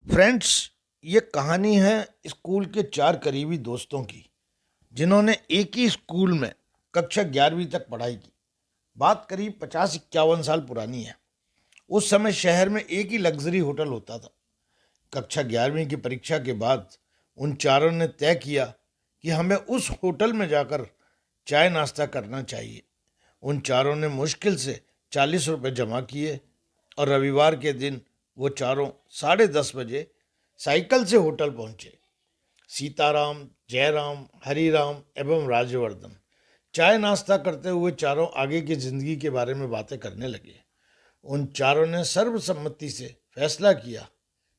Friends, ये कहानी है स्कूल के चार करीबी दोस्तों की जिन्होंने एक ही स्कूल में कक्षा 11वीं तक पढ़ाई की। बात करीब 50-51 साल पुरानी है। उस समय शहर में एक ही लग्जरी होटल होता था। कक्षा 11वीं की परीक्षा के बाद उन चारों ने तय किया कि हमें उस होटल में जाकर चाय नाश्ता करना चाहिए। उन चारों ने मुश्किल से 40 रुपये जमा किए और रविवार के दिन वो चारों 10:30 बजे साइकिल से होटल पहुंचे। सीताराम, जयराम, हरिराम एवं राजवर्धन चाय नाश्ता करते हुए चारों आगे की जिंदगी के बारे में बातें करने लगे। उन चारों ने सर्वसम्मति से फैसला किया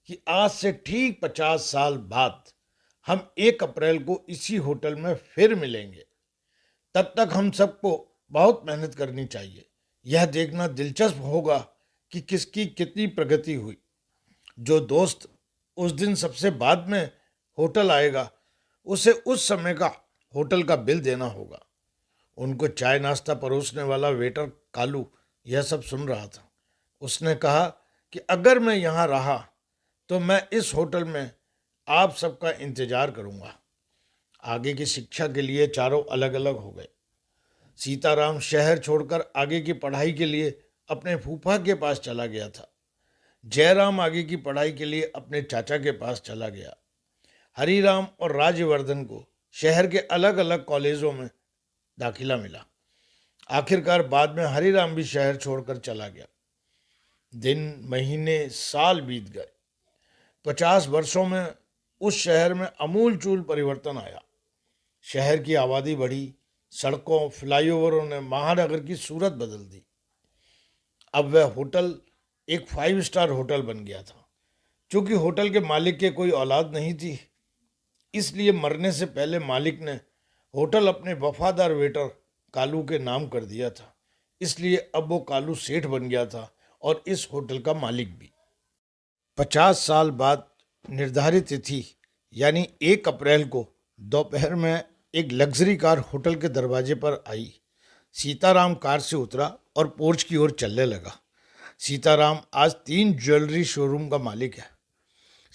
कि आज से ठीक 50 साल बाद हम 1 अप्रैल को इसी होटल में फिर मिलेंगे। तब तक हम सबको बहुत मेहनत करनी चाहिए। यह देखना दिलचस्प होगा कि किसकी कितनी प्रगति हुई। जो दोस्त उस दिन सबसे बाद में होटल आएगा उसे उस समय का होटल का बिल देना होगा। उनको चाय नाश्ता परोसने वाला वेटर कालू यह सब सुन रहा था। उसने कहा कि अगर मैं यहाँ रहा तो मैं इस होटल में आप सबका इंतजार करूँगा। आगे की शिक्षा के लिए चारों अलग अलग हो गए। सीताराम शहर छोड़कर आगे की पढ़ाई के लिए अपने फूफा के पास चला गया था। जयराम आगे की पढ़ाई के लिए अपने चाचा के पास चला गया। हरिराम और राजवर्धन को शहर के अलग अलग कॉलेजों में दाखिला मिला। आखिरकार बाद में हरिराम भी शहर छोड़कर चला गया। दिन, महीने, साल बीत गए। 50 वर्षों में उस शहर में अमूलचूल परिवर्तन आया। शहर की आबादी बढ़ी। सड़कों, फ्लाईओवरों ने महानगर की सूरत बदल दी। अब वह होटल एक 5 स्टार होटल बन गया था। चूंकि होटल के मालिक के कोई औलाद नहीं थी, इसलिए मरने से पहले मालिक ने होटल अपने वफादार वेटर कालू के नाम कर दिया था। इसलिए अब वो कालू सेठ बन गया था और इस होटल का मालिक भी। 50 साल बाद निर्धारित तिथि यानी 1 अप्रैल को दोपहर में एक लग्जरी कार होटल के दरवाजे पर आई। सीताराम कार से उतरा और पोर्च की ओर चलने लगा। सीताराम आज 3 ज्वेलरी शोरूम का मालिक है।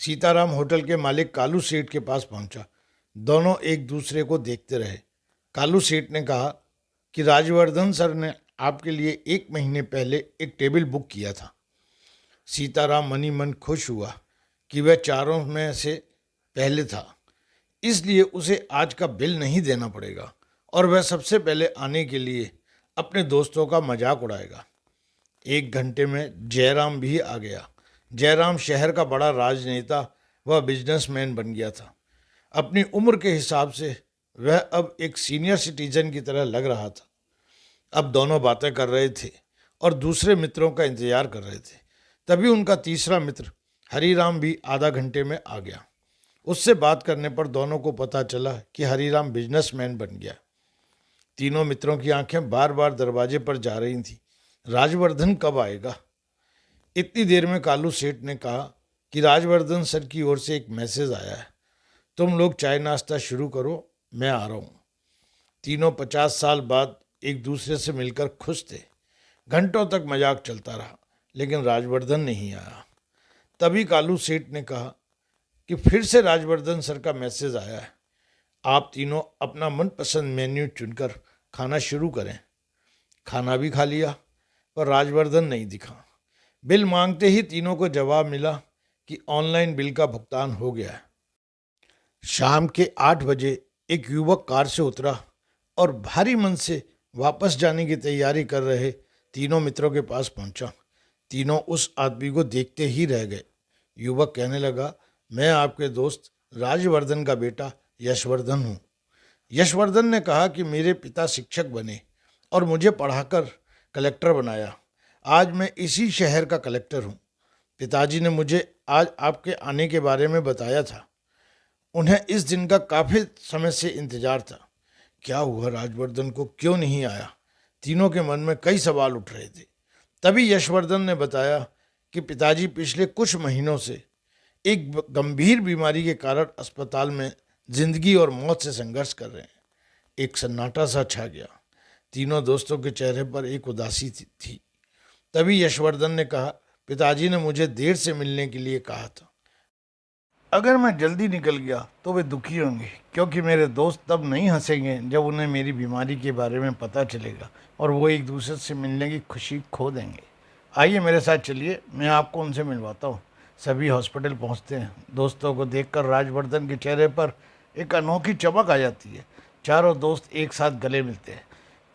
सीताराम होटल के मालिक कालू सेठ के पास पहुंचा। दोनों एक दूसरे को देखते रहे। कालू सेठ ने कहा कि राजवर्धन सर ने आपके लिए 1 महीने पहले एक टेबल बुक किया था। सीताराम मनी मन खुश हुआ कि वह चारों में से पहले था, इसलिए उसे आज का बिल नहीं देना पड़ेगा और वह सबसे पहले आने के लिए अपने दोस्तों का मजाक उड़ाएगा। 1 घंटे में जयराम भी आ गया। जयराम शहर का बड़ा राजनेता व बिजनेसमैन बन गया था। अपनी उम्र के हिसाब से वह अब एक सीनियर सिटीजन की तरह लग रहा था। अब दोनों बातें कर रहे थे और दूसरे मित्रों का इंतजार कर रहे थे। तभी उनका तीसरा मित्र हरिराम भी आधा घंटे में आ गया। उससे बात करने पर दोनों को पता चला कि हरिराम बिजनेसमैन बन गया। तीनों मित्रों की आंखें बार बार दरवाजे पर जा रही थी। राजवर्धन कब आएगा? इतनी देर में कालू सेठ ने कहा कि राजवर्धन सर की ओर से एक मैसेज आया है। तुम लोग चाय नाश्ता शुरू करो, मैं आ रहा हूँ। तीनों 50 साल बाद एक दूसरे से मिलकर खुश थे। घंटों तक मजाक चलता रहा, लेकिन राजवर्धन नहीं आया। तभी कालू सेठ ने कहा कि फिर से राजवर्धन सर का मैसेज आया है। आप तीनों अपना मनपसंद मेन्यू चुनकर खाना शुरू करें। खाना भी खा लिया, पर राजवर्धन नहीं दिखा। बिल मांगते ही तीनों को जवाब मिला कि ऑनलाइन बिल का भुगतान हो गया है। शाम के 8 बजे एक युवक कार से उतरा और भारी मन से वापस जाने की तैयारी कर रहे तीनों मित्रों के पास पहुंचा। तीनों उस आदमी को देखते ही रह गए। युवक कहने लगा, मैं आपके दोस्त राजवर्धन का बेटा यशवर्धन हूँ। यशवर्धन ने कहा कि मेरे पिता शिक्षक बने और मुझे पढ़ाकर कलेक्टर बनाया। आज मैं इसी शहर का कलेक्टर हूँ। पिताजी ने मुझे आज आपके आने के बारे में बताया था। उन्हें इस दिन का काफ़ी समय से इंतजार था। क्या हुआ राजवर्धन को, क्यों नहीं आया? तीनों के मन में कई सवाल उठ रहे थे। तभी यशवर्धन ने बताया कि पिताजी पिछले कुछ महीनों से एक गंभीर बीमारी के कारण अस्पताल में जिंदगी और मौत से संघर्ष कर रहे हैं। एक सन्नाटा सा छा गया। तीनों दोस्तों के चेहरे पर एक उदासी थी। तभी यशवर्धन ने कहा, पिताजी ने मुझे देर से मिलने के लिए कहा था। अगर मैं जल्दी निकल गया तो वे दुखी होंगे, क्योंकि मेरे दोस्त तब नहीं हंसेंगे जब उन्हें मेरी बीमारी के बारे में पता चलेगा और वो एक दूसरे से मिलने की खुशी खो देंगे। आइए मेरे साथ चलिए, मैं आपको उनसे मिलवाता हूँ। सभी हॉस्पिटल पहुँचते हैं। दोस्तों को देखकर राजवर्धन के चेहरे पर एक अनोखी चमक आ जाती है। चारों दोस्त एक साथ गले मिलते हैं।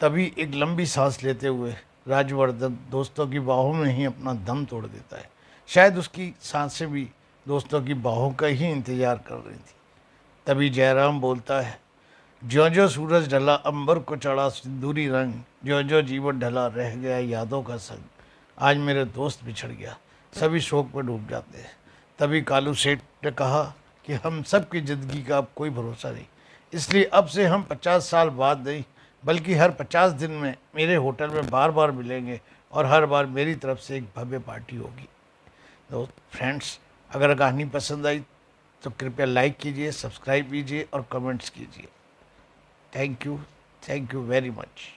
तभी एक लंबी सांस लेते हुए राजवर्धन दोस्तों की बाहों में ही अपना दम तोड़ देता है। शायद उसकी सांसें भी दोस्तों की बाहों का ही इंतजार कर रही थी। तभी जयराम बोलता है, ज्यों ज्यों सूरज ढला अंबर को चढ़ा सिंदूरी रंग, ज्यों ज्यों जीवन ढला रह गया यादों का संग। आज मेरे दोस्त बिछड़ गया। सभी शोक में डूब जाते हैं। तभी कालू सेठ ने कहा कि हम सब की ज़िंदगी का अब कोई भरोसा नहीं, इसलिए अब से हम 50 साल बाद नहीं बल्कि हर 50 दिन में मेरे होटल में बार बार मिलेंगे और हर बार मेरी तरफ से एक भव्य पार्टी होगी। तो फ्रेंड्स, अगर कहानी पसंद आई तो कृपया लाइक कीजिए, सब्सक्राइब कीजिए और कमेंट्स कीजिए। Thank you very much.